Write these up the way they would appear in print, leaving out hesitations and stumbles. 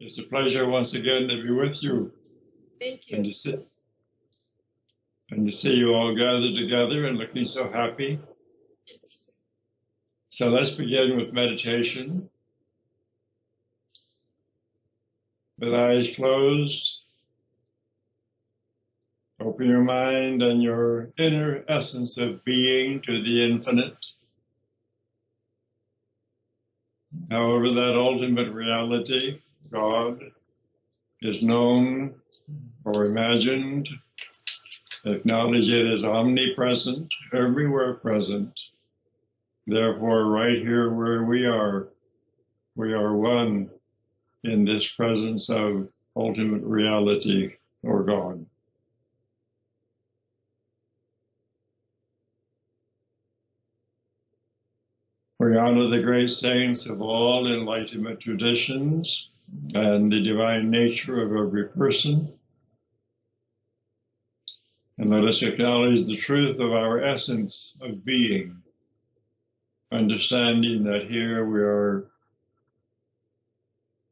It's a pleasure once again to be with you. Thank you. And to see you all gathered together and looking so happy. Yes. So let's begin with meditation. With eyes closed, open your mind and your inner essence of being to the infinite. However, that ultimate reality, God, is known or imagined. Acknowledge it as omnipresent, everywhere present. Therefore, right here where we are one in this presence of ultimate reality or God. We honor the great saints of all enlightenment traditions and the divine nature of every person. And let us acknowledge the truth of our essence of being, understanding that here we are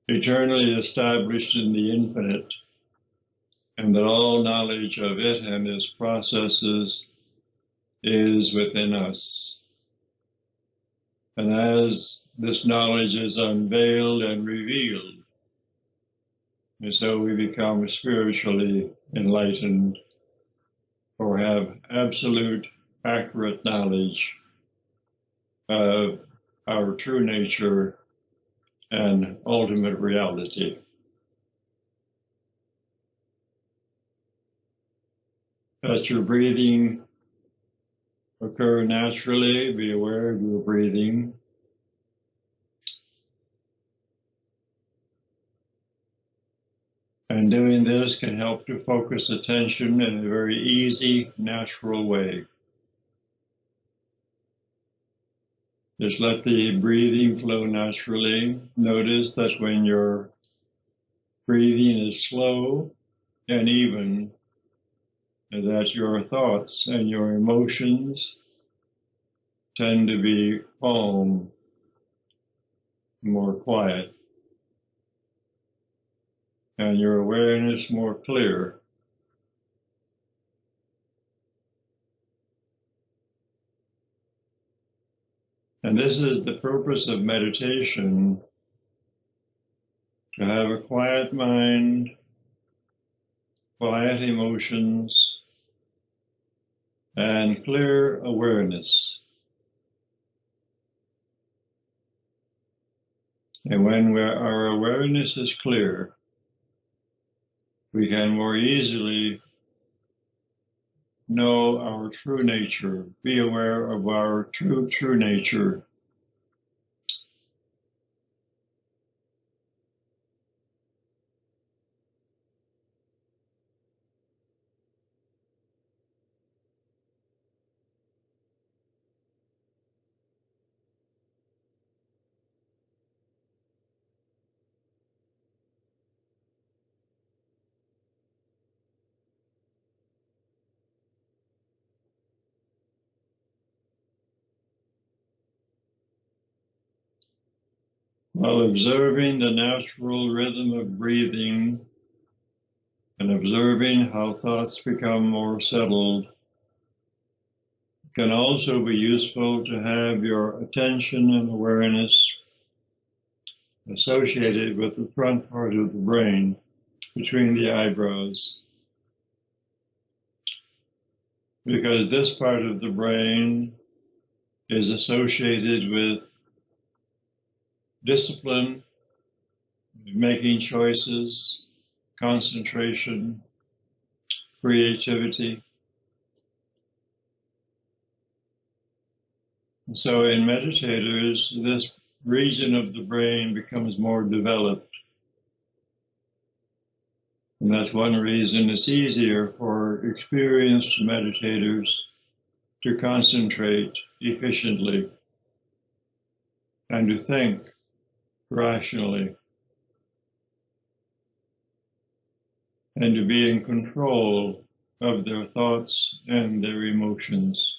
eternally established in the infinite, and that all knowledge of it and its processes is within us. And as this knowledge is unveiled and revealed, and so we become spiritually enlightened or have absolute, accurate knowledge of our true nature and ultimate reality. Let your breathing occur naturally. Be aware of your breathing. And doing this can help to focus attention in a very easy, natural way. Just let the breathing flow naturally. Notice that when your breathing is slow and even, that your thoughts and your emotions tend to be calm, more quiet, and your awareness more clear. And this is the purpose of meditation, to have a quiet mind, quiet emotions, and clear awareness. And when our awareness is clear, we can more easily know our true nature, be aware of our true nature. While observing the natural rhythm of breathing and observing how thoughts become more settled, it can also be useful to have your attention and awareness associated with the front part of the brain, between the eyebrows, because this part of the brain is associated with discipline, making choices, concentration, creativity. And so in meditators, this region of the brain becomes more developed. And that's one reason it's easier for experienced meditators to concentrate efficiently and to think rationally and to be in control of their thoughts and their emotions.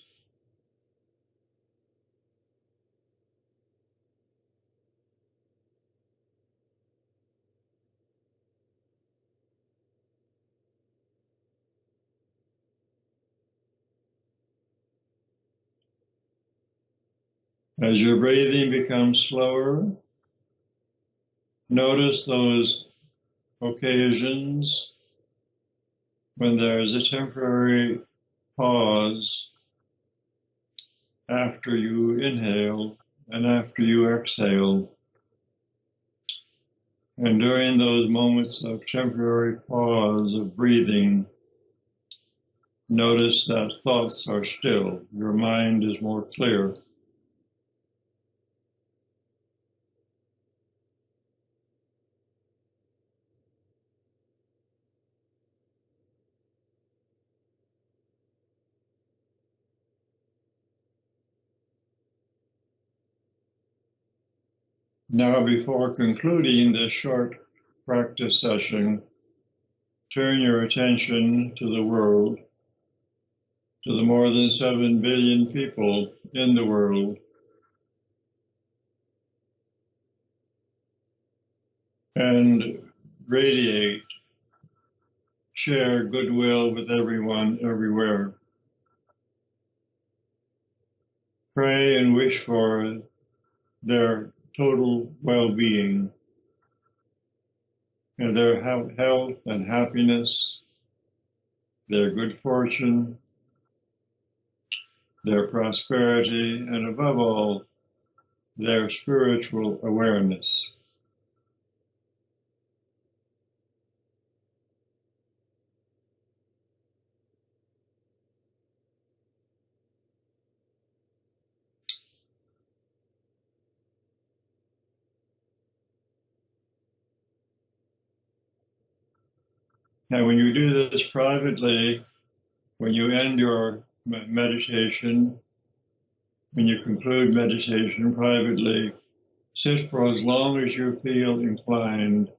As your breathing becomes slower, notice those occasions when there is a temporary pause after you inhale and after you exhale. And during those moments of temporary pause of breathing, notice that thoughts are still. Your mind is more clear. Now, before concluding this short practice session, turn your attention to the world, to the more than 7 billion people in the world, and radiate, share goodwill with everyone, everywhere. Pray and wish for their total well-being and their health and happiness, their good fortune, their prosperity, and above all, their spiritual awareness. And when you do this privately, when you end your meditation, when you conclude meditation privately, sit for as long as you feel inclined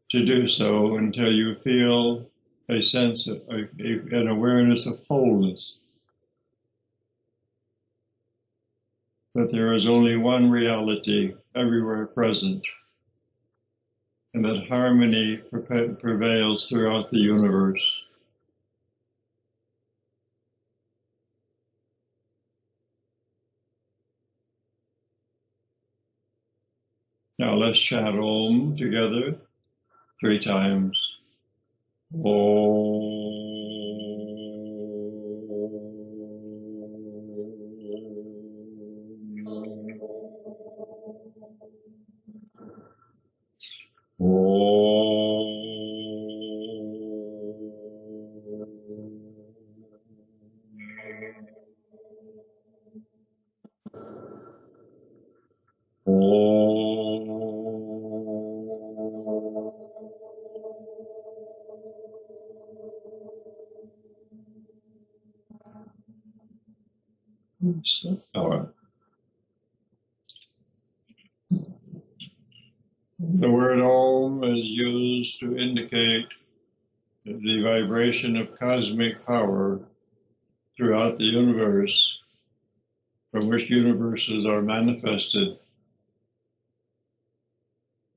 to do so until you feel a sense of an awareness of wholeness. That there is only one reality everywhere present, and that harmony prevails throughout the universe. Now let's chant Om together 3 times. Om. The word Om is used to indicate the vibration of cosmic power throughout the universe, from which universes are manifested.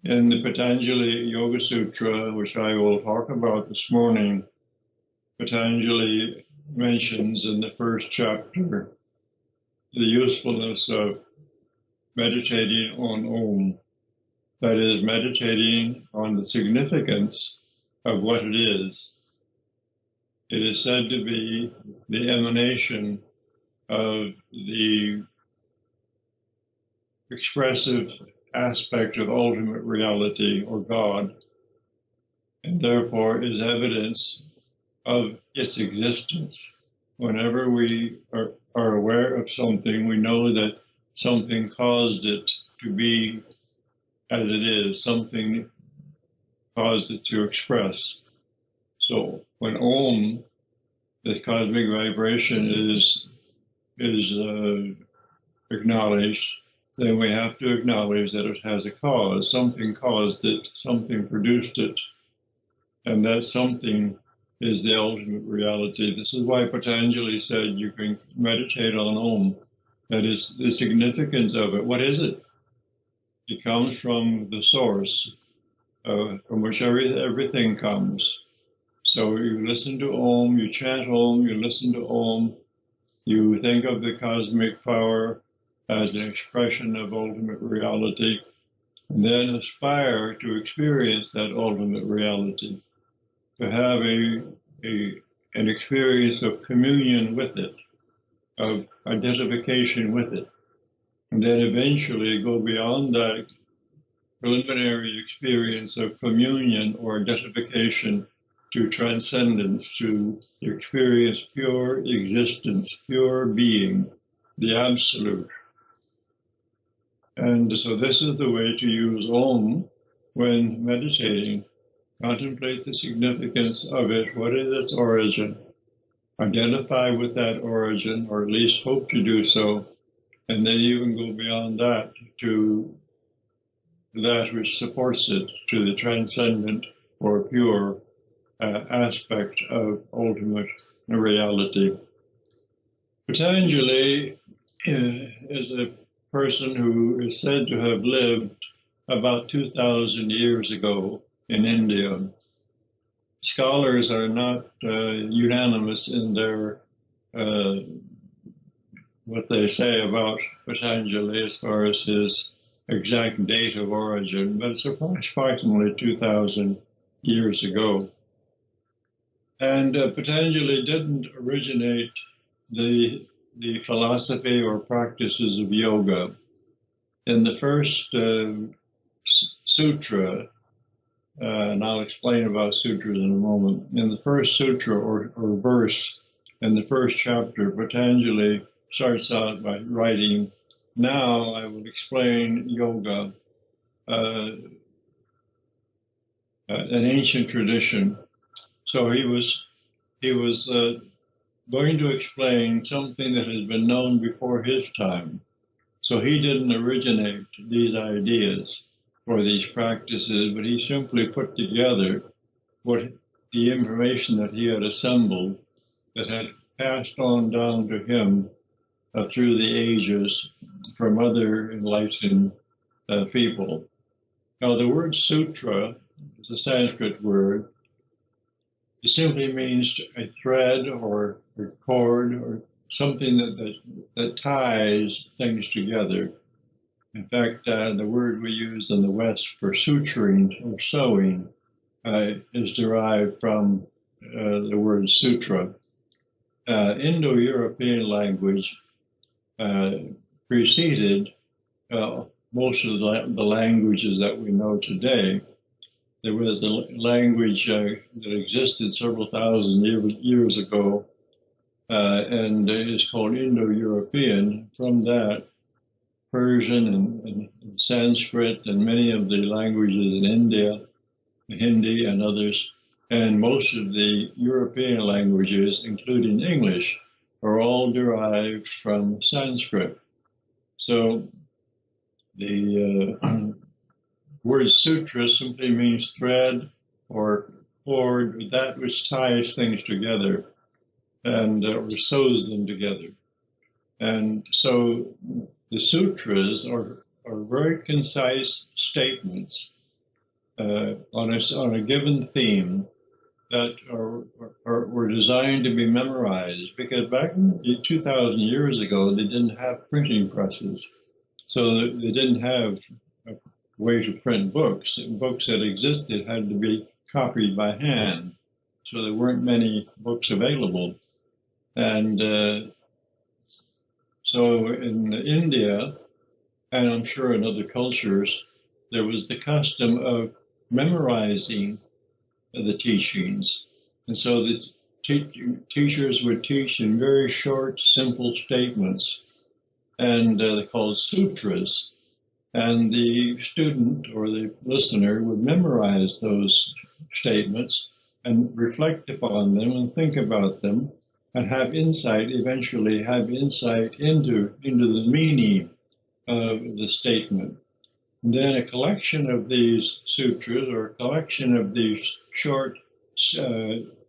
In the Patanjali Yoga Sutra, which I will talk about this morning, Patanjali mentions in the first chapter the usefulness of meditating on Om. That is, meditating on the significance of what it is. It is said to be the emanation of the expressive aspect of ultimate reality or God, and therefore is evidence of its existence. Whenever we are aware of something, we know that something caused it to be as it is, something caused it to express. So when Om, the cosmic vibration, is acknowledged, then we have to acknowledge that it has a cause. Something caused it, something produced it, and that something is the ultimate reality. This is why Patanjali said you can meditate on Om. That is the significance of it. What is it? It comes from the source from which everything comes. So you listen to Om, you chant Om, you listen to Om, you think of the cosmic power, as an expression of ultimate reality, and then aspire to experience that ultimate reality, to have an experience of communion with it, of identification with it, and then eventually go beyond that preliminary experience of communion or identification to transcendence, to experience pure existence, pure being, the absolute. And so this is the way to use Om when meditating. Contemplate the significance of it, what is its origin, identify with that origin, or at least hope to do so, and then even go beyond that to that which supports it, to the transcendent or pure aspect of ultimate reality. Patanjali is a person who is said to have lived about 2,000 years ago in India. Scholars are not unanimous in their what they say about Patanjali as far as his exact date of origin, but it's approximately 2,000 years ago. And Patanjali didn't originate the philosophy or practices of yoga. In the first sutra, and I'll explain about sutras in a moment, in the first sutra or verse in the first chapter, Patanjali starts out by writing, "Now I will explain yoga, an ancient tradition." So he was going to explain something that has been known before his time. So he didn't originate these ideas or these practices, but he simply put together what the information that he had assembled that had passed on down to him through the ages from other enlightened people. Now, the word sutra is a Sanskrit word. It simply means a thread or a cord or something that ties things together. In fact, the word we use in the West for suturing or sewing is derived from the word sutra. Indo-European language preceded most of the languages that we know today. There was a language that existed several thousand years ago, and it is called Indo-European. From that, Persian and Sanskrit and many of the languages in India, Hindi and others, and most of the European languages, including English, are all derived from Sanskrit. So the word sutra simply means thread or cord, that which ties things together and or sews them together. And so the sutras are very concise statements on a given theme that were designed to be memorized, because back 2,000 years ago, they didn't have printing presses. So they didn't have a way to print books. Books that existed had to be copied by hand. So there weren't many books available. And so in India, and I'm sure in other cultures, there was the custom of memorizing the teachings. And so the teachers would teach in very short, simple statements, and they're called sutras. And the student or the listener would memorize those statements and reflect upon them and think about them and have insight, eventually have insight into the meaning of the statement. And then a collection of these sutras or a collection of these short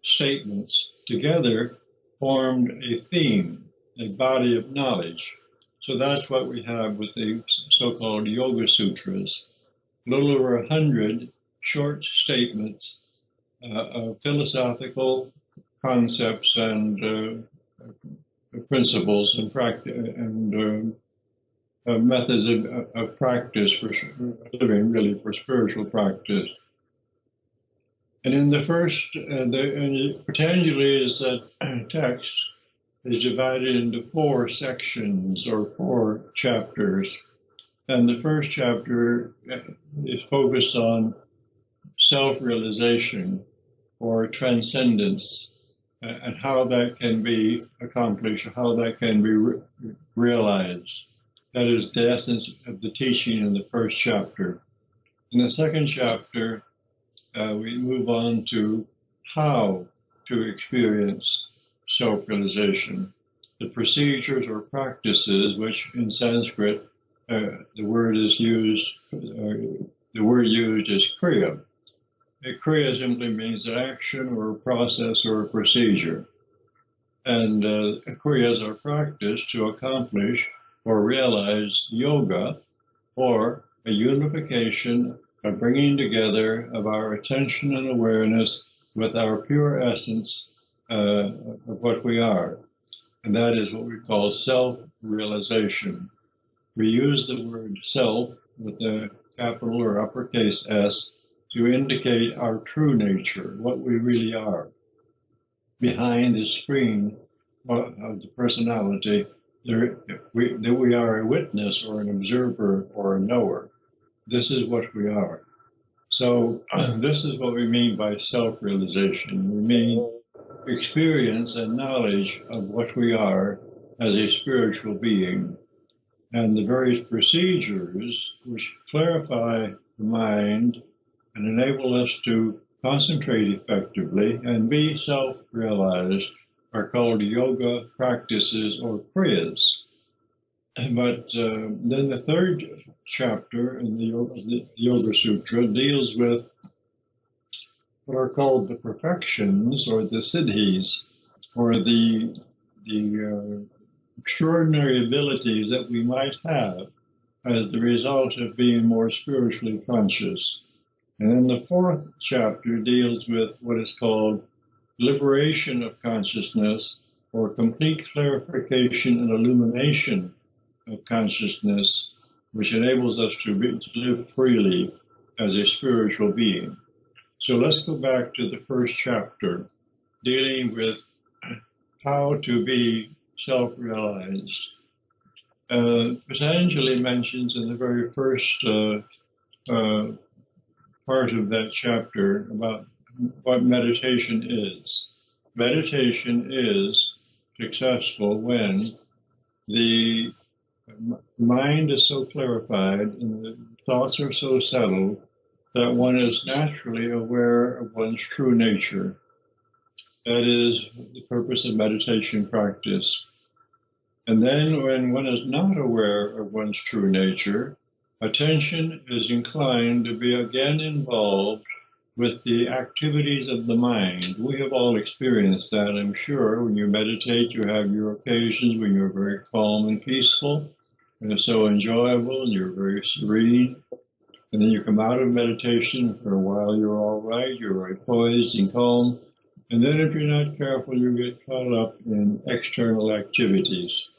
statements together formed a theme, a body of knowledge. So that's what we have with the so-called Yoga Sutras. A little over 100 short statements of philosophical concepts and principles and methods of practice for living, really for spiritual practice. And in the first, Patanjali's text is divided into 4 sections or 4 chapters. And the first chapter is focused on self-realization or transcendence and how that can be accomplished, how that can be realized. That is the essence of the teaching in the first chapter. In the second chapter, we move on to how to experience self-realization, the procedures or practices, which in Sanskrit, the word used is kriya. Kriya simply means an action or a process or a procedure. And kriyas are practiced to accomplish or realize yoga, or a unification, a bringing together of our attention and awareness with our pure essence of what we are. And that is what we call self-realization. We use the word self with a capital or uppercase S to indicate our true nature, what we really are. Behind the screen of the personality, we are a witness or an observer or a knower. This is what we are. So this is what we mean by self-realization. We mean experience and knowledge of what we are as a spiritual being. And the various procedures which clarify the mind and enable us to concentrate effectively and be self-realized are called yoga practices or kriyas. But then the third chapter in the Yoga Sutra deals with what are called the perfections or the siddhis, or the extraordinary abilities that we might have as the result of being more spiritually conscious. And then the fourth chapter deals with what is called liberation of consciousness, or complete clarification and illumination of consciousness, which enables us to live freely as a spiritual being. So let's go back to the first chapter, dealing with how to be self-realized. Patanjali mentions in the very first part of that chapter about what meditation is. Meditation is successful when the mind is so clarified and the thoughts are so settled that one is naturally aware of one's true nature. That is the purpose of meditation practice. And then when one is not aware of one's true nature, attention is inclined to be again involved with the activities of the mind. We have all experienced that, I'm sure. When you meditate, you have your occasions when you're very calm and peaceful, and it's so enjoyable, and you're very serene. And then you come out of meditation, for a while you're all right, you're very poised and calm. And then if you're not careful, you get caught up in external activities.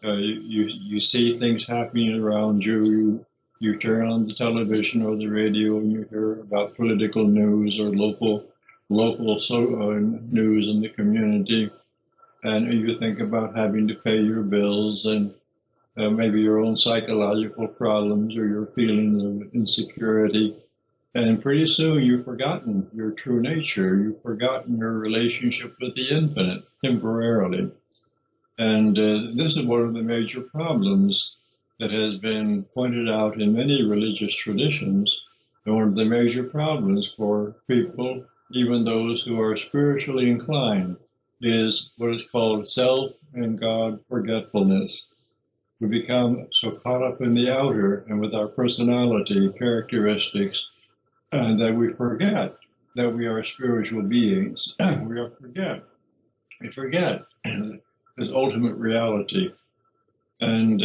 You see things happening around you. You turn on the television or the radio and you hear about political news or local news in the community. And you think about having to pay your bills and maybe your own psychological problems or your feelings of insecurity. And pretty soon you've forgotten your true nature. You've forgotten your relationship with the infinite temporarily. And this is one of the major problems that has been pointed out in many religious traditions. And one of the major problems for people, even those who are spiritually inclined, is what is called self and God forgetfulness. We become so caught up in the outer and with our personality characteristics that we forget that we are spiritual beings. We forget this ultimate reality. And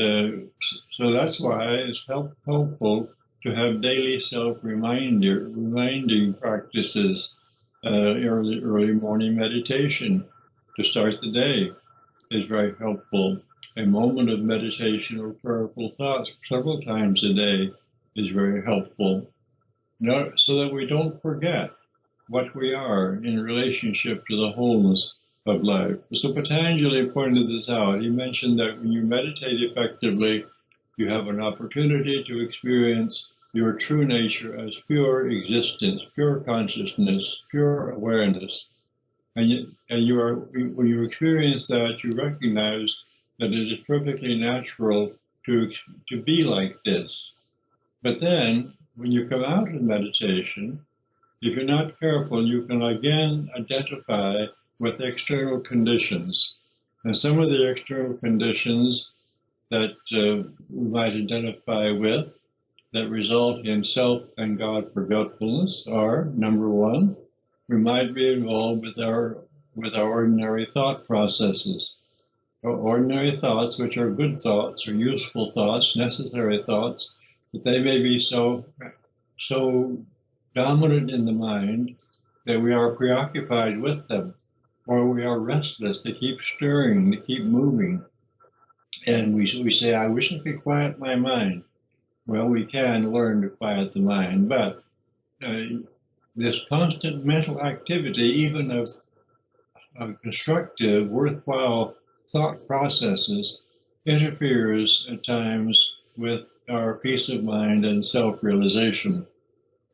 so that's why it's helpful to have daily self-reminding practices, early morning meditation to start the day is very helpful. a moment of meditation or prayerful thought several times a day is very helpful, so that we don't forget what we are in relationship to the wholeness of life. So Patanjali pointed this out. He mentioned that when you meditate effectively, you have an opportunity to experience your true nature as pure existence, pure consciousness, pure awareness. And when you experience that, you recognize that it is perfectly natural to be like this. But then, when you come out of meditation, if you're not careful, you can again identify with external conditions. And some of the external conditions that we might identify with that result in self and God forgetfulness are, number one, we might be involved with our ordinary thought processes. Ordinary thoughts, which are good thoughts or useful thoughts, necessary thoughts, but they may be so dominant in the mind that we are preoccupied with them, or we are restless. They keep stirring, they keep moving. And we say, I wish I could quiet my mind. Well, we can learn to quiet the mind, but this constant mental activity, even of constructive, worthwhile thought processes, interferes at times with our peace of mind and self-realization.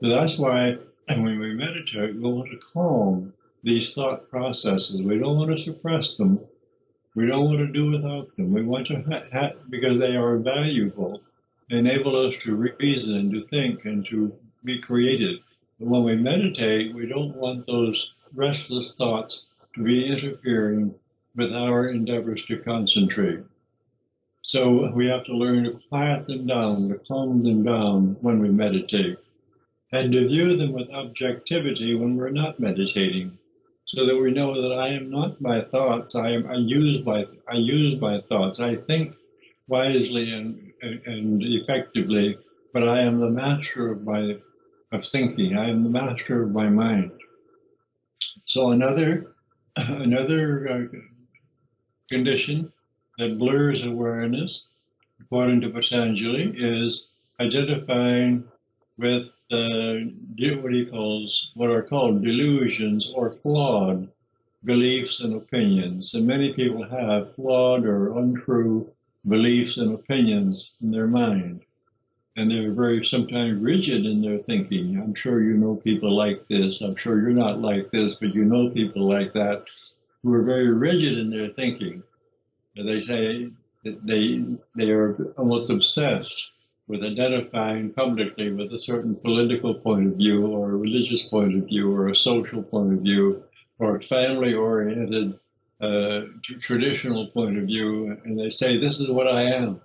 So that's why when we meditate, we want to calm these thought processes. We don't want to suppress them. We don't want to do without them. We want to because they are valuable. They enable us to reason, to think, and to be creative. But when we meditate, we don't want those restless thoughts to be interfering with our endeavors to concentrate. So we have to learn to quiet them down, to calm them down when we meditate, and to view them with objectivity when we're not meditating, so that we know that I am not my thoughts. I use my thoughts. I think wisely and effectively, but I am the master of thinking. I am the master of my mind. So another condition that blurs awareness, according to Patanjali, is identifying with what are called delusions or flawed beliefs and opinions. And many people have flawed or untrue beliefs and opinions in their mind. And they're very sometimes rigid in their thinking. I'm sure you know people like this. I'm sure you're not like this, but you know people like that who are very rigid in their thinking. And they say that they are almost obsessed with identifying publicly with a certain political point of view or a religious point of view or a social point of view or a family-oriented traditional point of view. And they say, this is what I am.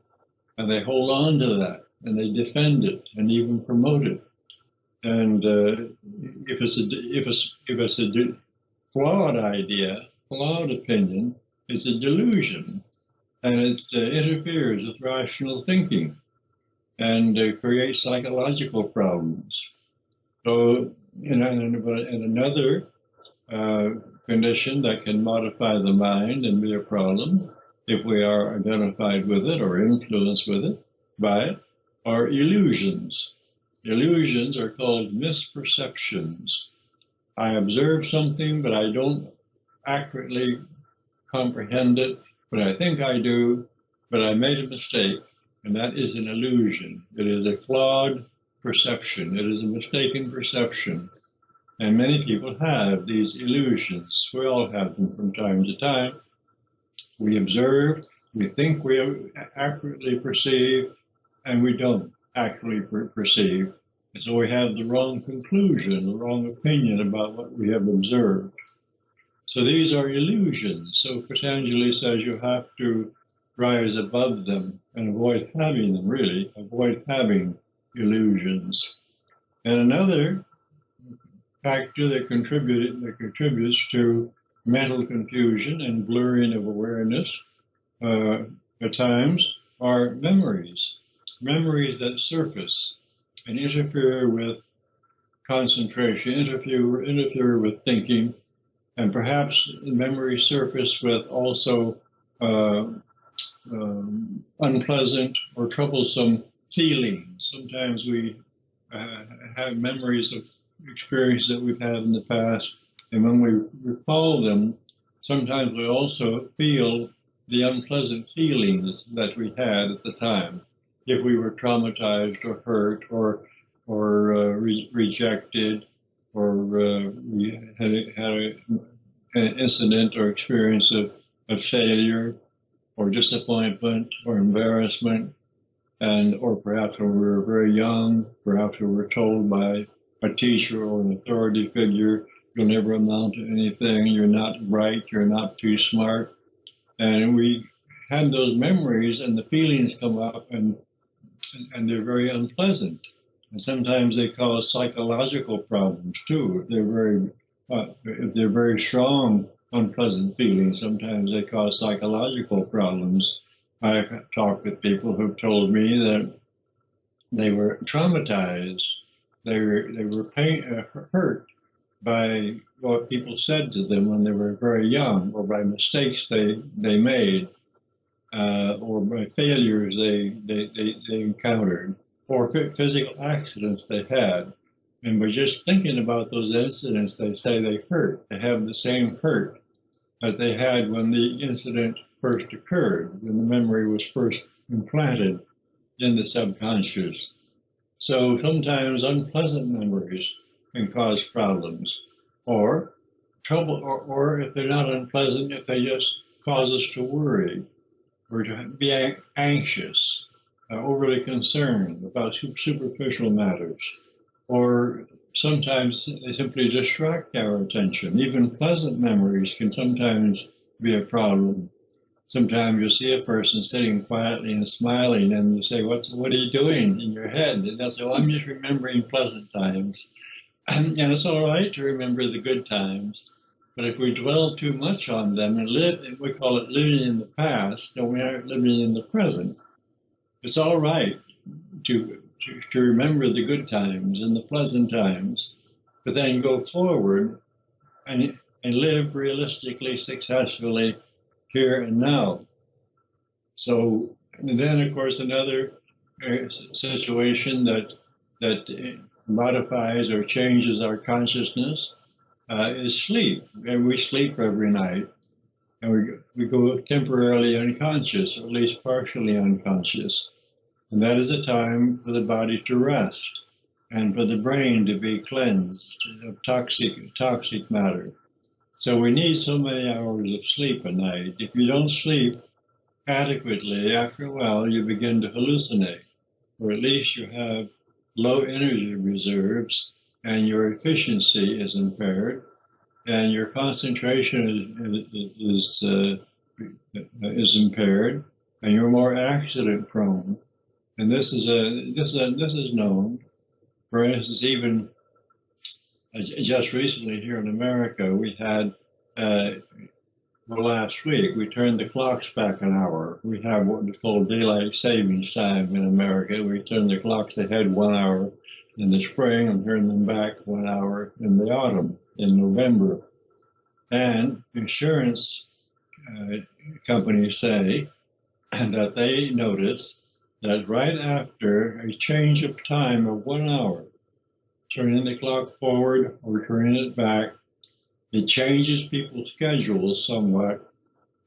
And they hold on to that. And they defend it and even promote it. And if it's a flawed idea, flawed opinion, it's a delusion, and it interferes with rational thinking and creates psychological problems. So, and another condition that can modify the mind and be a problem, if we are identified with it or influenced with it by it, are illusions. Illusions are called misperceptions. I observe something, but I don't accurately comprehend it, but I think I do, but I made a mistake, and that is an illusion. It is a flawed perception. It is a mistaken perception. And many people have these illusions. We all have them from time to time. We observe, we think we accurately perceive, and we don't actually perceive. And so we have the wrong conclusion, the wrong opinion about what we have observed. So these are illusions. So Patanjali says you have to rise above them and avoid having them, really, avoid having illusions. And another factor that contributes to mental confusion and blurring of awareness at times are memories that surface and interfere with concentration, interfere with thinking, and perhaps memories surface with also unpleasant or troublesome feelings. Sometimes we have memories of experiences that we've had in the past, and when we recall them, sometimes we also feel the unpleasant feelings that we had at the time. If we were traumatized or hurt or rejected, or we had an incident or experience of failure or disappointment or embarrassment, or perhaps when we were very young, perhaps we were told by a teacher or an authority figure, you'll never amount to anything, you're not bright, you're not too smart. And we had those memories and the feelings come up and they're very unpleasant. And sometimes they cause psychological problems too. If they're very strong, unpleasant feelings, sometimes they cause psychological problems. I've talked with people who've told me that they were traumatized. They were hurt by what people said to them when they were very young, or by mistakes they made, or by failures they encountered, or physical accidents they had. And by just thinking about those incidents, they say they hurt. They have the same hurt that they had when the incident first occurred, when the memory was first implanted in the subconscious. So sometimes unpleasant memories can cause problems, or trouble, or if they're not unpleasant, if they just cause us to worry, or to be anxious, overly concerned about superficial matters, or sometimes they simply distract our attention. Even pleasant memories can sometimes be a problem. Sometimes you'll see a person sitting quietly and smiling, and you say, what are you doing in your head? And they'll say, well, I'm just remembering pleasant times. And it's all right to remember the good times, but if we dwell too much on them and we call it living in the past, and we aren't living in the present. It's all right to remember the good times and the pleasant times, but then go forward and live realistically, successfully here and now. So, and then of course another situation that modifies or changes our consciousness is sleep. And we sleep every night, and we go temporarily unconscious, or at least partially unconscious. And that is a time for the body to rest and for the brain to be cleansed of toxic matter. So we need so many hours of sleep a night. If you don't sleep adequately, after a while you begin to hallucinate, or at least you have low energy reserves, and your efficiency is impaired, and your concentration is impaired, and you're more accident prone. And this is known. For instance, even just recently here in America, we had last week we turned the clocks back an hour. We have what is called daylight savings time in America. We turn the clocks ahead 1 hour in the spring and turn them back 1 hour in the autumn, in November. And insurance companies say that they notice that right after a change of time of 1 hour, turning the clock forward or turning it back, it changes people's schedules somewhat.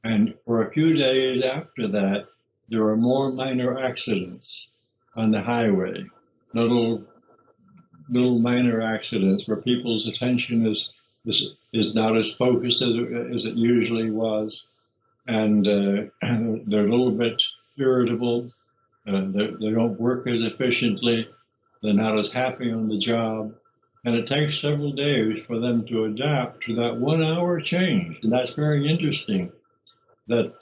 And for a few days after that, there are more minor accidents on the highway, little minor accidents where people's attention is not as focused as it usually was, and they're a little bit irritable. They don't work as efficiently. They're not as happy on the job. And it takes several days for them to adapt to that 1 hour change. And that's very interesting that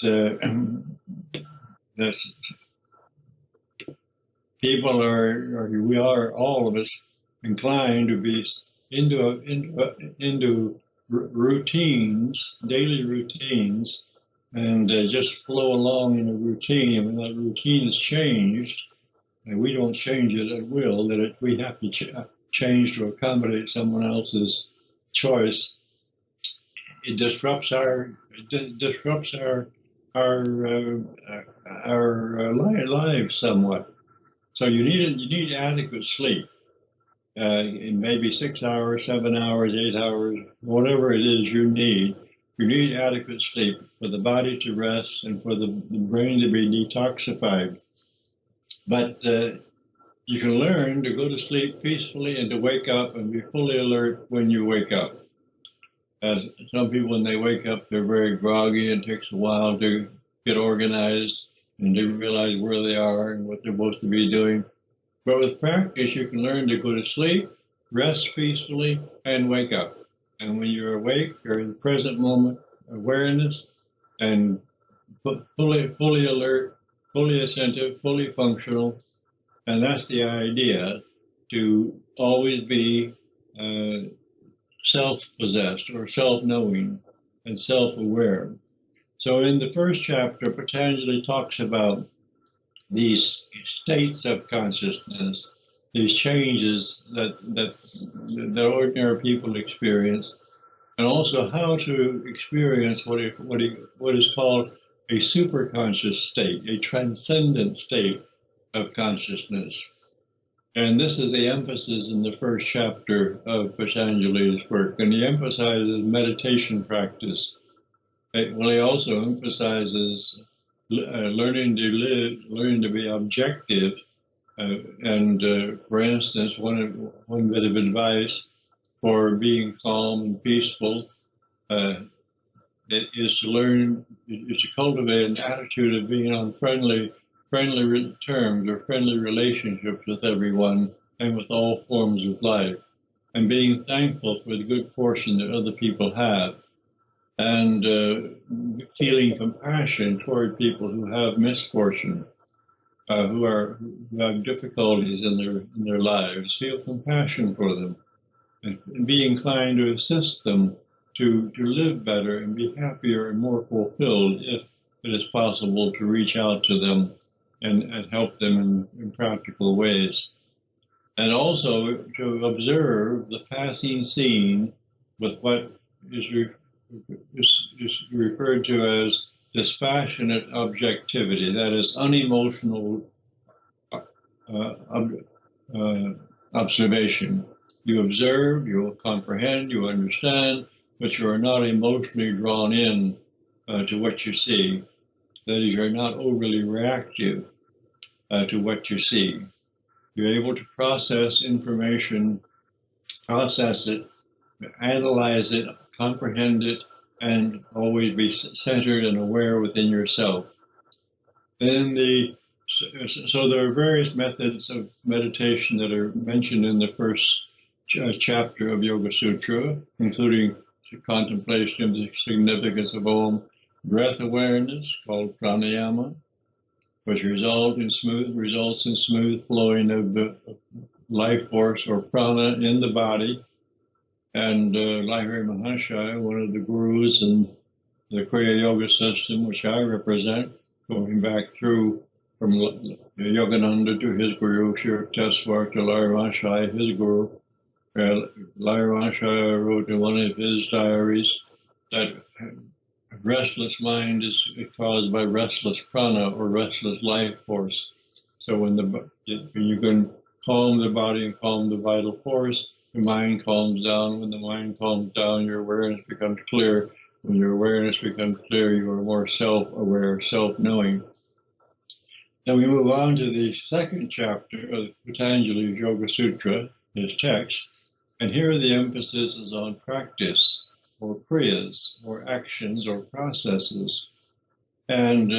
people we are, all of us, inclined to be into routines, daily routines, and just flow along in a routine. And when that routine is changed, and we don't change it at will, we have to change to accommodate someone else's choice, it disrupts our lives somewhat. So you need adequate sleep. Maybe 6 hours, 7 hours, 8 hours, whatever it is you need. You need adequate sleep for the body to rest and for the brain to be detoxified. But you can learn to go to sleep peacefully and to wake up and be fully alert when you wake up. Some people, when they wake up, they're very groggy and it takes a while to get organized and to realize where they are and what they're supposed to be doing. But with practice, you can learn to go to sleep, rest peacefully, and wake up. And when you're awake, you're in the present moment awareness and fully alert, fully attentive, fully functional. And that's the idea, to always be self-possessed or self-knowing and self-aware. So in the first chapter, Patanjali talks about these states of consciousness, these changes that ordinary people experience, and also how to experience what is called a superconscious state, a transcendent state of consciousness. And this is the emphasis in the first chapter of Patanjali's work, and he emphasizes meditation practice. Well, he also emphasizes learning to live, learning to be objective, and for instance, one bit of advice for being calm and peaceful is to cultivate an attitude of being on friendly terms or friendly relationships with everyone and with all forms of life, and being thankful for the good fortune that other people have, and feeling compassion toward people who have misfortune, who have difficulties in their lives. Feel compassion for them, and be inclined to assist them to live better and be happier and more fulfilled if it is possible to reach out to them and help them in practical ways. And also to observe the passing scene with what is referred to as dispassionate objectivity, that is unemotional observation. You observe, you comprehend, you understand, but you are not emotionally drawn in to what you see. That is, you're not overly reactive to what you see. You're able to process information, process it, analyze it, comprehend it, and always be centered and aware within yourself. So there are various methods of meditation that are mentioned in the first chapter of Yoga Sutra, including contemplation of the significance of Om, breath awareness called pranayama, which results in smooth flowing of the life force or prana in the body. And Lahiri Mahashaya, one of the gurus in the Kriya Yoga system, which I represent, going back through from Yogananda to his guru, Shirteswar, to Lahiri Mahashaya, his guru. Lahiri Mahashaya wrote in one of his diaries that restless mind is caused by restless prana or restless life force. So when you can calm the body and calm the vital force, the mind calms down. When the mind calms down, your awareness becomes clear. When your awareness becomes clear, you are more self-aware, self-knowing. Then we move on to the second chapter of Patanjali's Yoga Sutra, his text. And here the emphasis is on practice, or kriyas, or actions, or processes. And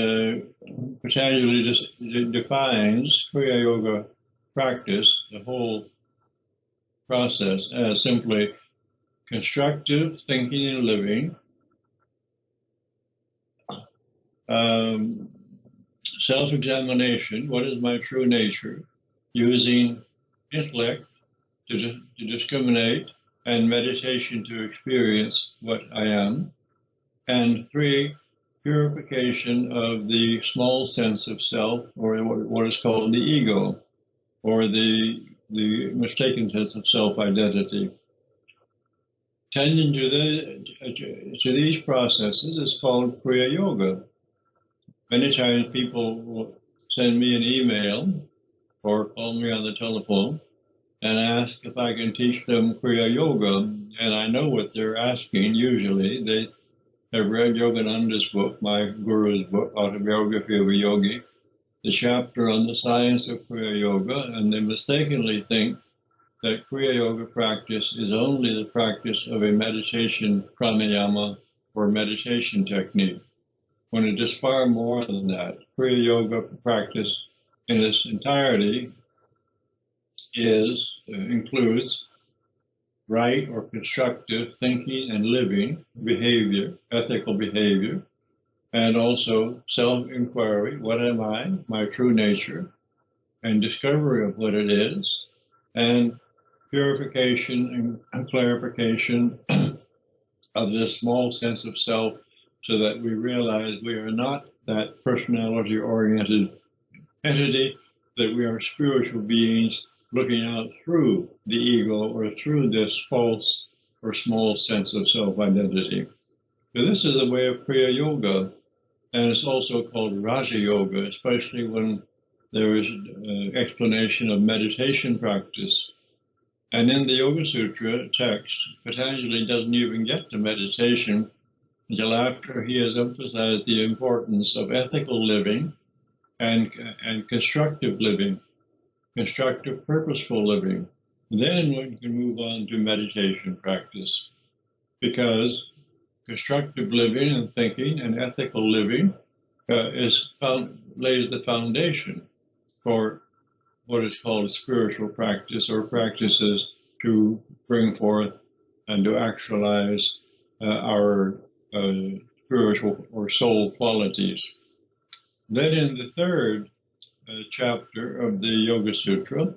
Patanjali defines Kriya Yoga practice, the whole process, as simply constructive thinking and living, self-examination, what is my true nature, using intellect to discriminate, and meditation to experience what I am. And 3, purification of the small sense of self, or what is called the ego, or the mistaken sense of self-identity. Tending to these processes is called Kriya Yoga. many times people will send me an email or call me on the telephone and ask if I can teach them Kriya Yoga. And I know what they're asking usually. They have read Yogananda's book, my guru's book, Autobiography of a Yogi, the chapter on the science of Kriya Yoga, and they mistakenly think that Kriya Yoga practice is only the practice of a meditation pranayama or meditation technique, when it is far more than that. Kriya Yoga practice in its entirety includes right or constructive thinking and living behavior, ethical behavior, and also self-inquiry. What am I? My true nature, and discovery of what it is, and purification and clarification of this small sense of self, so that we realize we are not that personality-oriented entity, that we are spiritual beings looking out through the ego or through this false or small sense of self-identity. So this is the way of Kriya Yoga, and it's also called Raja Yoga, especially when there is explanation of meditation practice. And in the Yoga Sutra text, Patanjali doesn't even get to meditation until after he has emphasized the importance of ethical living and constructive living, constructive, purposeful living. Then one can move on to meditation practice, because constructive living and thinking and ethical living lays the foundation for what is called spiritual practice, or practices to bring forth and to actualize our spiritual or soul qualities. Then in the third chapter of the Yoga Sutra,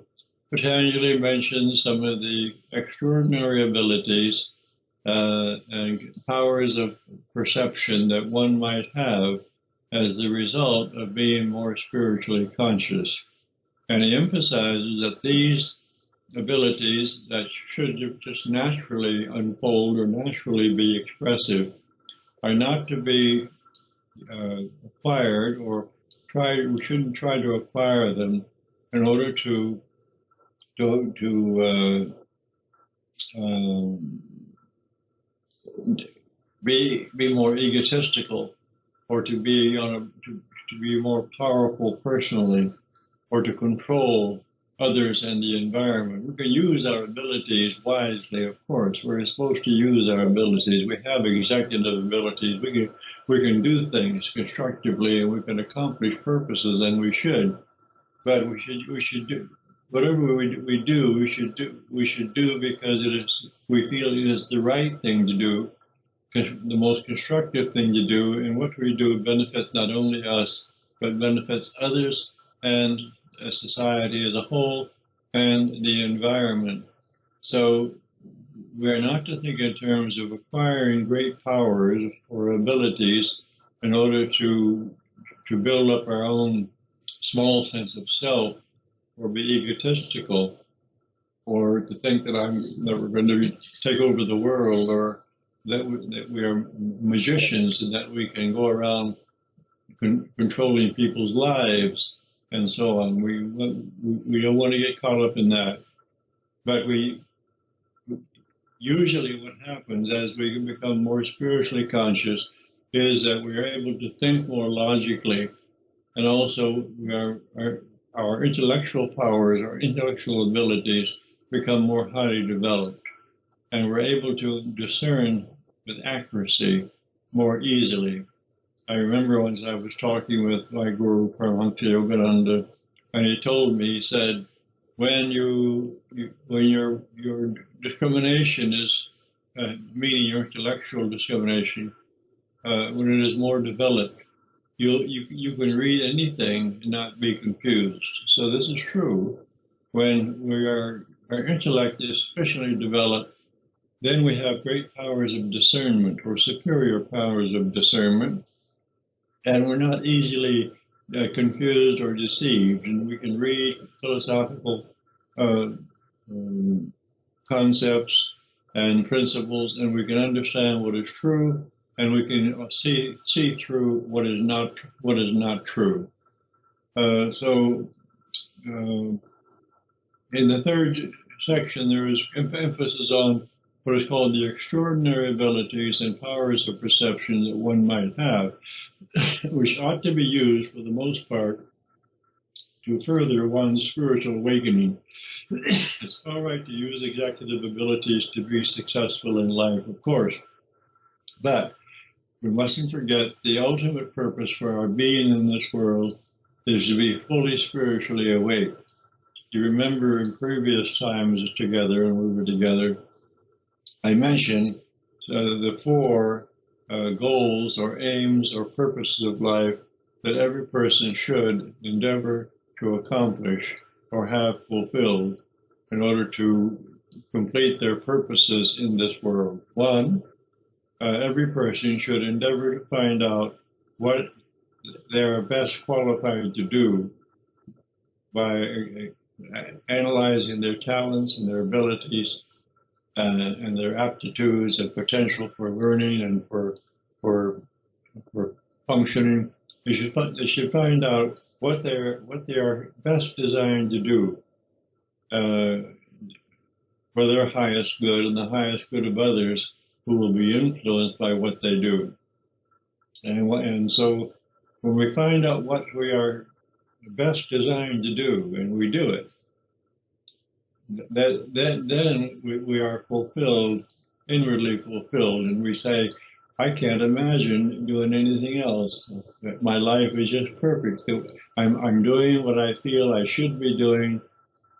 Patanjali mentions some of the extraordinary abilities and powers of perception that one might have as the result of being more spiritually conscious. And he emphasizes that these abilities that should just naturally unfold or naturally be expressive are not to be acquired or we shouldn't try to acquire them in order to be more egotistical, or to be more powerful personally, or to control others and the environment. We can use our abilities wisely, of course. We're supposed to use our abilities. We have executive abilities. We can do things constructively, and we can accomplish purposes, and we should. But we should do whatever we do. We should do because we feel it is the right thing to do, the most constructive thing to do, and what we do benefits not only us, but benefits others and society as a whole and the environment. So we're not to think in terms of acquiring great powers or abilities in order to build up our own small sense of self, or be egotistical, or to think that we're going to take over the world, or that we are magicians and that we can go around controlling people's lives and so on. We don't want to get caught up in that. But usually what happens as we become more spiritually conscious is that we are able to think more logically, and also our intellectual powers, our intellectual abilities become more highly developed, and we're able to discern with accuracy more easily. I remember once I was talking with my guru, Paramahansa Yogananda, and he told me, he said, when your discrimination is, meaning your intellectual discrimination, when it is more developed, you can read anything and not be confused. So this is true. When our intellect is sufficiently developed, then we have great powers of discernment, or superior powers of discernment, and we're not easily confused or deceived, and we can read philosophical concepts and principles, and we can understand what is true and we can see through what is not true. So in the third section, there is emphasis on what is called the extraordinary abilities and powers of perception that one might have, which ought to be used for the most part to further one's spiritual awakening. It's all right to use executive abilities to be successful in life, of course, but we mustn't forget the ultimate purpose for our being in this world is to be fully spiritually awake. You remember in previous times together, and we were together, I mentioned the four goals or aims or purposes of life that every person should endeavor to accomplish or have fulfilled in order to complete their purposes in this world. One, every person should endeavor to find out what they are best qualified to do by analyzing their talents and their abilities and their aptitudes and potential for learning and for functioning. They should find out what they are best designed to do for their highest good and the highest good of others who will be influenced by what they do. And so when we find out what we are best designed to do, and we do it, then we are fulfilled, inwardly fulfilled, and we say, I can't imagine doing anything else. My life is just perfect. I'm doing what I feel I should be doing,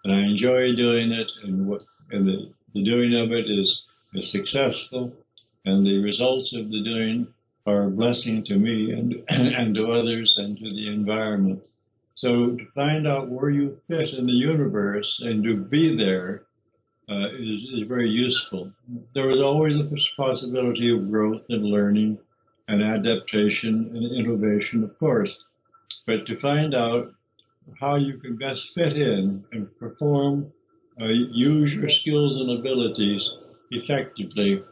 and I enjoy doing it, and the doing of it is successful, and the results of the doing are a blessing to me and to others and to the environment. So to find out where you fit in the universe and to be there is very useful. There is always a possibility of growth and learning and adaptation and innovation, of course. But to find out how you can best fit in and perform, use your skills and abilities effectively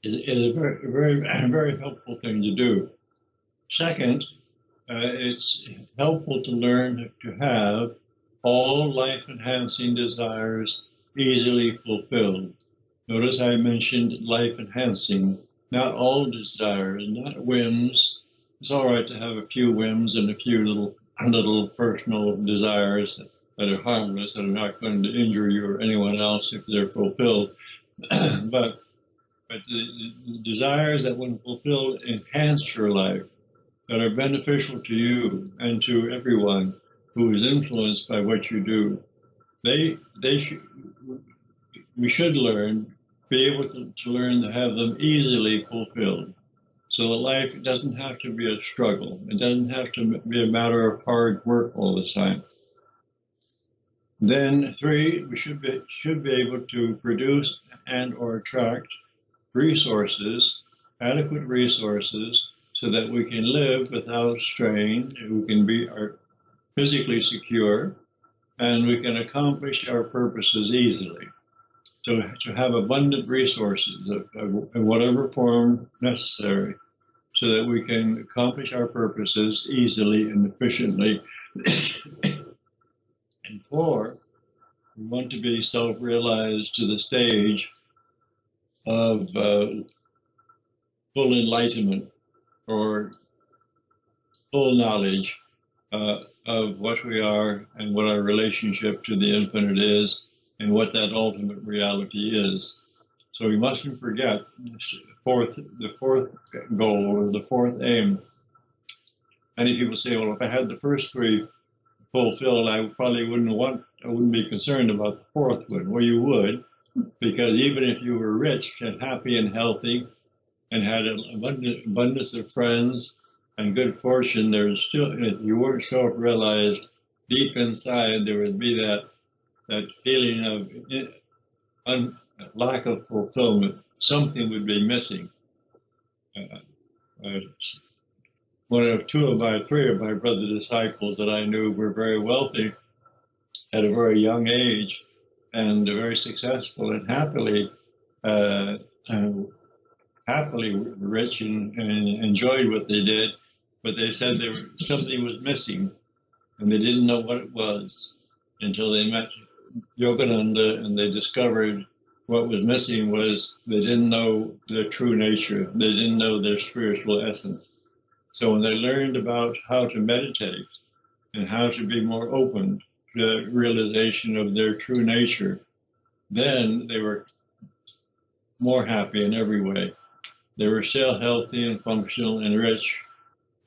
is a very helpful thing to do. Second, it's helpful to learn to have all life-enhancing desires easily fulfilled. Notice I mentioned life-enhancing, not all desires, not whims. It's all right to have a few whims and a few little personal desires that are harmless, that are not going to injure you or anyone else if they're fulfilled. but the desires that, when fulfilled, enhance your life, that are beneficial to you and to everyone who is influenced by what you do. We should be able to learn to have them easily fulfilled, so that life doesn't have to be a struggle. It doesn't have to be a matter of hard work all the time. Then 3, we should be able to produce and or attract resources, adequate resources, so that we can live without strain, we can be physically secure, and we can accomplish our purposes easily. So to have abundant resources in whatever form necessary, so that we can accomplish our purposes easily and efficiently. And 4, we want to be self-realized to the stage of full enlightenment, or full knowledge of what we are and what our relationship to the infinite is and what that ultimate reality is. So we mustn't forget the fourth goal or the fourth aim. Many people say, well, if I had the first 3 fulfilled, I probably wouldn't be concerned about the fourth one. Well, you would, because even if you were rich and happy and healthy, and had an abundance of friends and good fortune, there's still, if you weren't self-realized, deep inside there would be that feeling of lack of fulfillment. Something would be missing. 3 of my brother disciples that I knew were very wealthy at a very young age and very successful and happily happily rich and enjoyed what they did, but they said something was missing, and they didn't know what it was until they met Yogananda, and they discovered what was missing was they didn't know their true nature. They didn't know their spiritual essence. So when they learned about how to meditate and how to be more open to the realization of their true nature, then they were more happy in every way. They were still healthy and functional and rich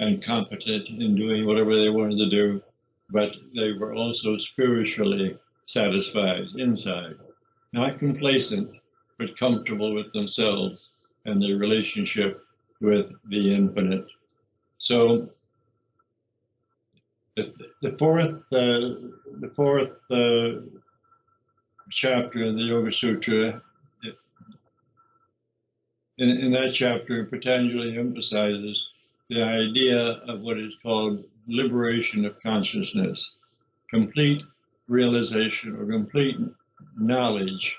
and competent in doing whatever they wanted to do, but they were also spiritually satisfied inside, not complacent, but comfortable with themselves and their relationship with the infinite. So the fourth chapter in the Yoga Sutra, in that chapter, Patanjali emphasizes the idea of what is called liberation of consciousness, complete realization or complete knowledge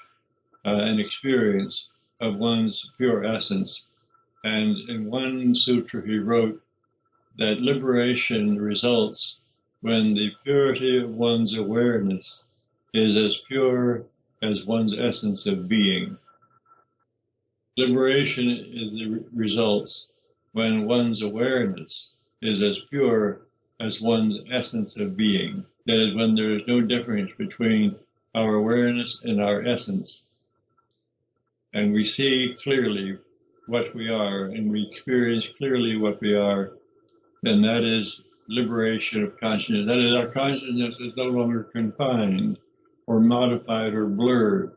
and experience of one's pure essence. And in one sutra he wrote that liberation results when the purity of one's awareness is as pure as one's essence of being. Liberation is the results when one's awareness is as pure as one's essence of being. That is, when there is no difference between our awareness and our essence. And we see clearly what we are, and we experience clearly what we are, then that is liberation of consciousness. That is, our consciousness is no longer confined or modified or blurred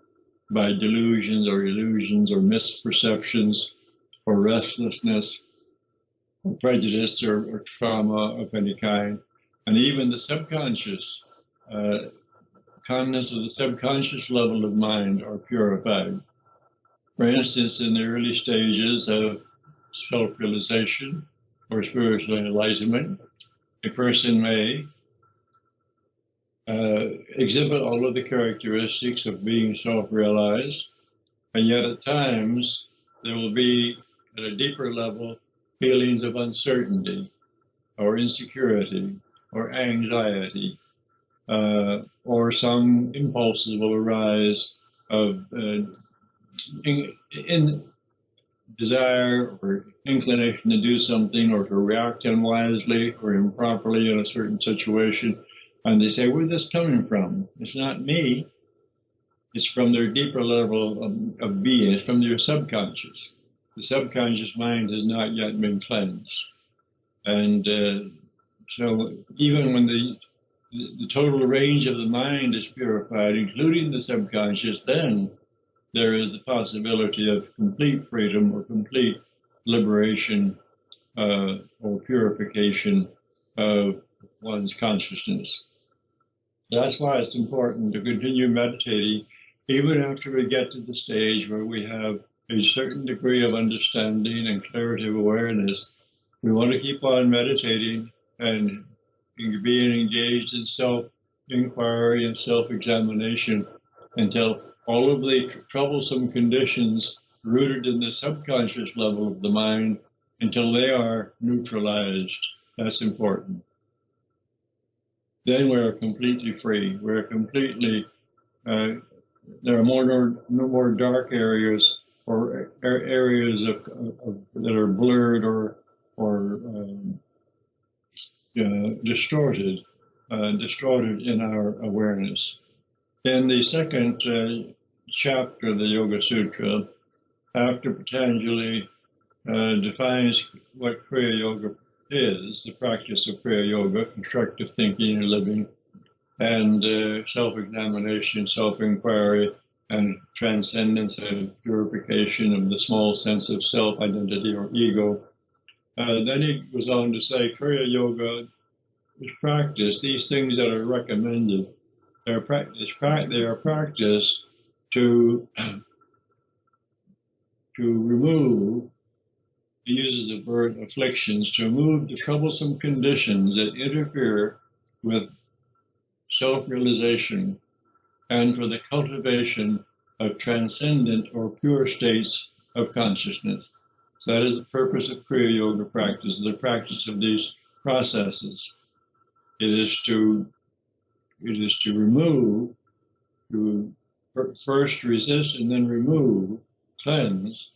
by delusions or illusions or misperceptions or restlessness or prejudice or trauma of any kind. And even the subconscious, consciousness of the subconscious level of mind are purified. For instance, in the early stages of self-realization or spiritual enlightenment, a person may exhibit all of the characteristics of being self-realized, and yet at times there will be, at a deeper level, feelings of uncertainty or insecurity or anxiety, or some impulses will arise of in desire or inclination to do something or to react unwisely or improperly in a certain situation. And they say, where's this coming from? It's not me. It's from their deeper level of being. It's from their subconscious. The subconscious mind has not yet been cleansed. And so even when the total range of the mind is purified, including the subconscious, then there is the possibility of complete freedom or complete liberation or purification of one's consciousness. That's why it's important to continue meditating even after we get to the stage where we have a certain degree of understanding and clarity of awareness. We want to keep on meditating and being engaged in self-inquiry and self-examination until all of the troublesome conditions rooted in the subconscious level of the mind, until they are neutralized. That's important. Then we're completely free. We're completely, there are no more dark areas or areas that are blurred or distorted in our awareness. In the second chapter of the Yoga Sutra, after Patanjali defines what Kriya Yoga is, the practice of Kriya Yoga, constructive thinking and living, and self-examination, self-inquiry, and transcendence and purification of the small sense of self-identity or ego. Then he goes on to say, Kriya Yoga is practice. These things that are recommended, they are practiced to remove, he uses the word afflictions, to remove the troublesome conditions that interfere with self-realization and for the cultivation of transcendent or pure states of consciousness. So that is the purpose of Kriya Yoga practice, the practice of these processes. It is to remove, to first resist and then remove, cleanse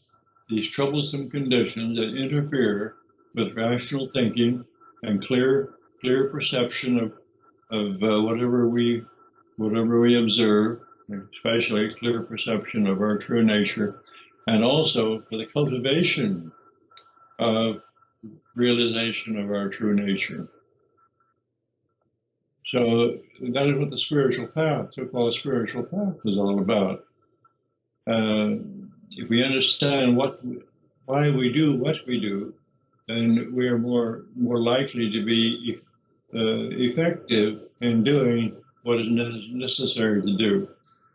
these troublesome conditions that interfere with rational thinking and clear perception of whatever we observe, especially clear perception of our true nature, and also for the cultivation of realization of our true nature. So that is what the spiritual path, so-called spiritual path, is all about. If we understand why we do what we do, then we are more likely to be effective in doing what is necessary to do.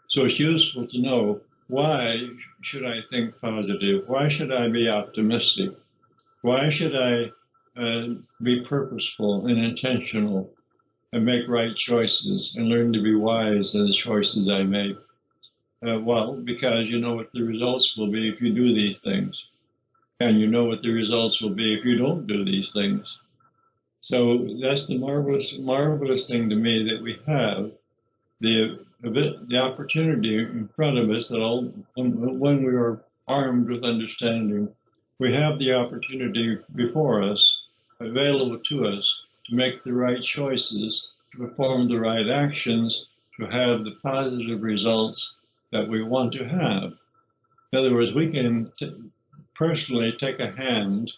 So it's useful to know, why should I think positive? Why should I be optimistic? Why should I be purposeful and intentional and make right choices and learn to be wise in the choices I make? Well, because you know what the results will be if you do these things. And you know what the results will be if you don't do these things. So that's the marvelous thing to me, that we have the opportunity in front of us, that when we are armed with understanding, we have the opportunity before us, available to us, to make the right choices, to perform the right actions, to have the positive results that we want to have. In other words, we can personally take a hand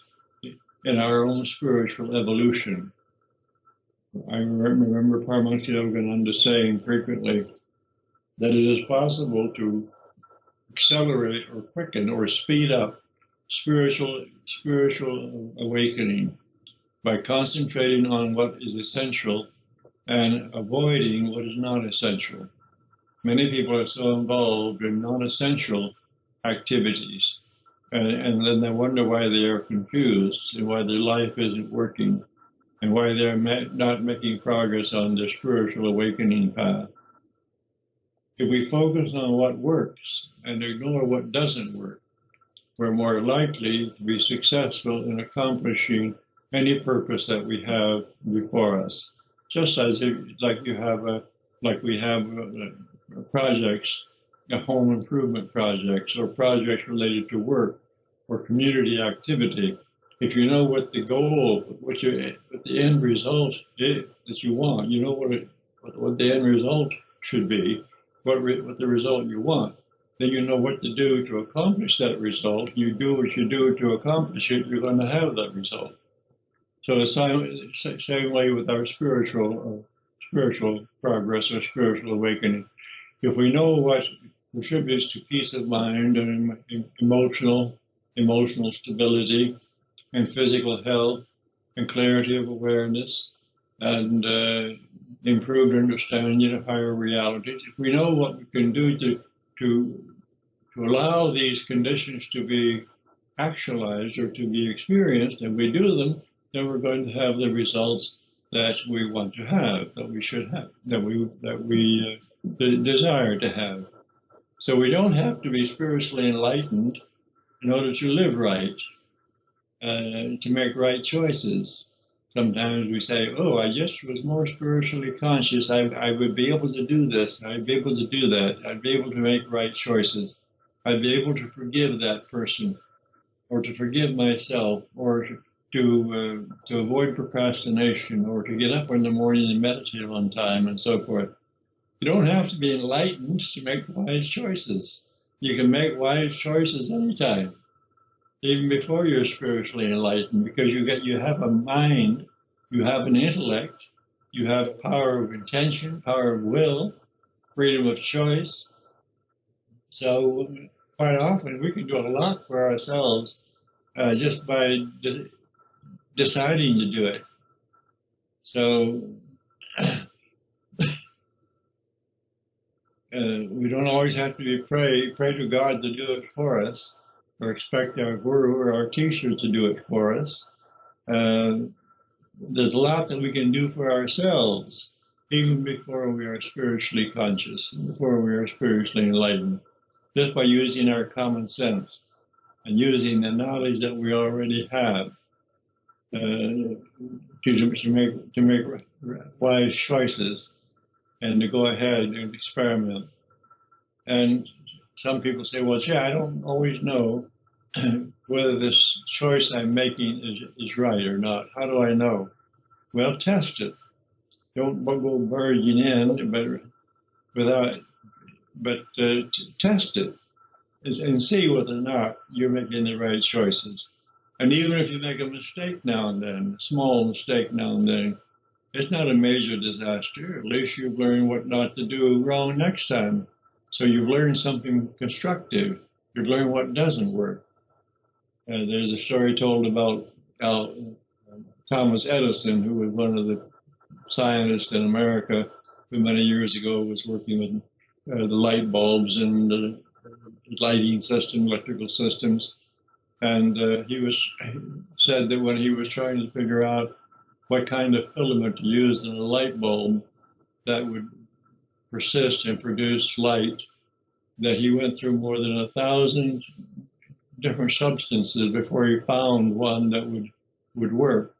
in our own spiritual evolution. I remember Paramahansa Yogananda saying frequently that it is possible to accelerate or quicken or speed up spiritual awakening by concentrating on what is essential and avoiding what is not essential. Many people are so involved in non-essential activities, and then they wonder why they are confused and why their life isn't working and why they're not making progress on their spiritual awakening path. If we focus on what works and ignore what doesn't work, we're more likely to be successful in accomplishing any purpose that we have before us. Just as we have projects, home improvement projects, or projects related to work or community activity. If you know what the goal, what the end result is that you want, you know what the end result should be, what the result you want, then you know what to do to accomplish that result. You do what you do to accomplish it, you're going to have that result. So the same way with our spiritual progress or spiritual awakening. If we know what contributes to peace of mind and emotional stability and physical health and clarity of awareness and improved understanding of higher realities, if we know what we can do to allow these conditions to be actualized or to be experienced, and we do them, then we're going to have the results that we want to have, that we should have, that we desire to have. So we don't have to be spiritually enlightened in order to live right, to make right choices. Sometimes we say, oh, I just was more spiritually conscious, I would be able to do this, I'd be able to do that, I'd be able to make right choices, I'd be able to forgive that person, or to forgive myself, or to avoid procrastination, or to get up in the morning and meditate on time, and so forth. You don't have to be enlightened to make wise choices. You can make wise choices anytime, even before you're spiritually enlightened, because you have a mind, you have an intellect, you have power of intention, power of will, freedom of choice. So quite often we can do a lot for ourselves just by deciding to do it. So we don't always have to pray to God to do it for us, or expect our guru or our teacher to do it for us. There's a lot that we can do for ourselves, even before we are spiritually conscious, before we are spiritually enlightened, just by using our common sense. and using the knowledge that we already have to make wise choices and to go ahead and experiment. And some people say, well, gee, I don't always know whether this choice I'm making is right or not. How do I know? Well, test it. Don't go barging in, but test it and see whether or not you're making the right choices. And even if you make a mistake now and then, a small mistake now and then, it's not a major disaster. At least you've learned what not to do wrong next time. So you've learned something constructive. You've learned what doesn't work. There's a story told about Thomas Edison, who was one of the scientists in America who many years ago was working with the light bulbs and the lighting system, electrical systems. And he said that when he was trying to figure out what kind of filament to use in a light bulb that would persist and produce light, that he went through more than 1,000 different substances before he found one that would work.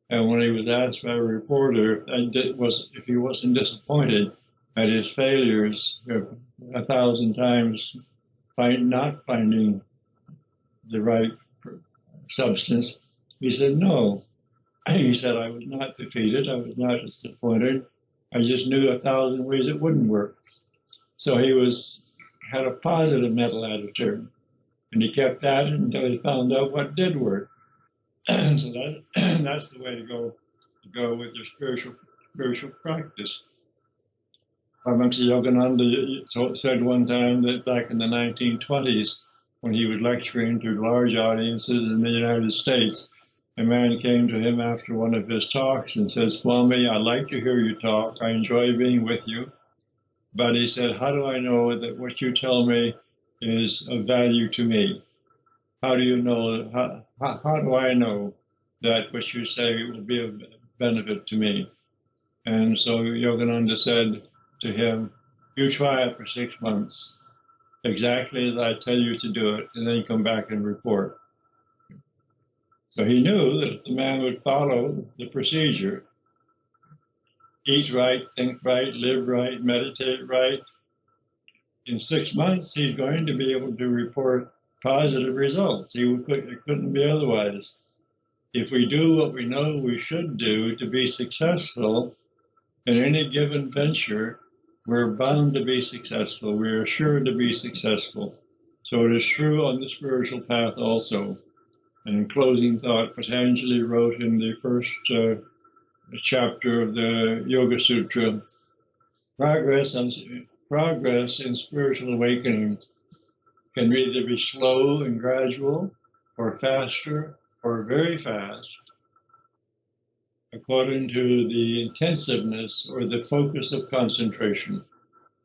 And when he was asked by a reporter if he wasn't disappointed at his failures 1,000 times not finding the right substance, he said no. He said, I was not defeated, I was not disappointed, I just knew 1,000 ways it wouldn't work. So he had a positive mental attitude, and he kept at it until he found out what did work. So that's the way to go with your spiritual practice. Paramahansa Yogananda said one time that back in the 1920s, when he was lecturing to large audiences in the United States, a man came to him after one of his talks and said, Swami, I like to hear you talk. I enjoy being with you. But he said, how do I know that what you tell me is of value to me? How do you know? How do I know that what you say will be of benefit to me? And so Yogananda said to him, you try it for 6 months, exactly as I tell you to do it, and then come back and report. So he knew that if the man would follow the procedure, eat right, think right, live right, meditate right, in 6 months he's going to be able to report positive results. It couldn't be otherwise. If we do what we know we should do to be successful in any given venture, we're bound to be successful. We are sure to be successful. So it is true on the spiritual path also. And in closing thought, Patanjali wrote in the first chapter of the Yoga Sutra, progress in spiritual awakening can either be slow and gradual, or faster, or very fast, according to the intensiveness or the focus of concentration.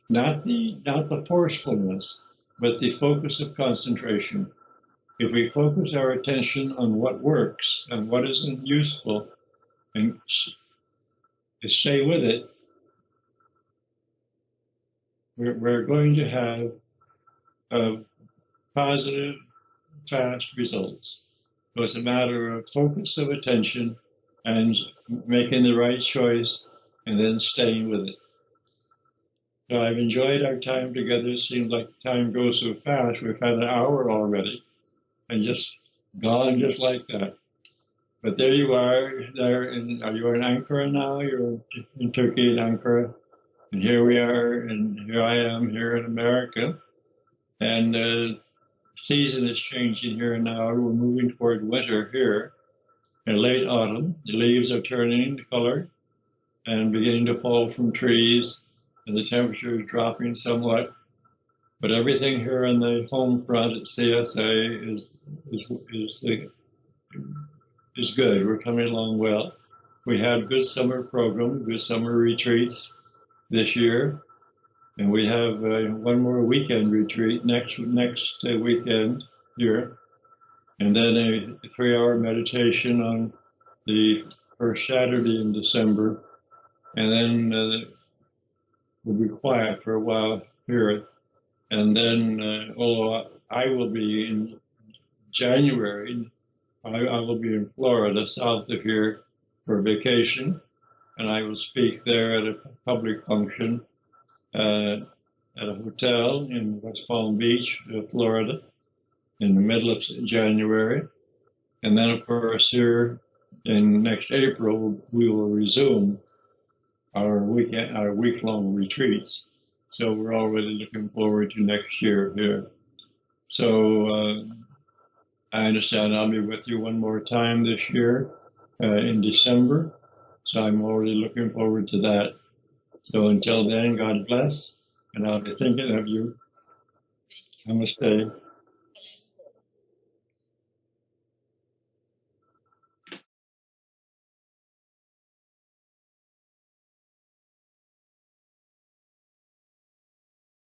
Not the forcefulness, but the focus of concentration. If we focus our attention on what works and what isn't useful, and stay with it, we're going to have positive, fast results. So it's a matter of focus of attention and making the right choice and then staying with it. So I've enjoyed our time together. It seems like time goes so fast. We've had an hour already and just gone just like that. But there you are. Are you in Ankara now? You're in Turkey, in Ankara. And here we are, and here I am here in America. And the season is changing here now. We're moving toward winter here. In late autumn, the leaves are turning color and beginning to fall from trees, and the temperature is dropping somewhat. But everything here on the home front at CSA is good. We're coming along well. We had good summer program, good summer retreats this year, and we have one more weekend retreat next weekend here, and then a 3-hour meditation on the first Saturday in December, and then we'll be quiet for a while here, and then although I will be in January, I will be in Florida, south of here, for vacation, and I will speak there at a public function at a hotel in West Palm Beach, Florida, in the middle of January. And then, of course, here in next April, we will resume our week-long retreats. So we're already looking forward to next year here. So I understand I'll be with you one more time this year in December. So I'm already looking forward to that. So until then, God bless, and I'll be thinking of you. Namaste.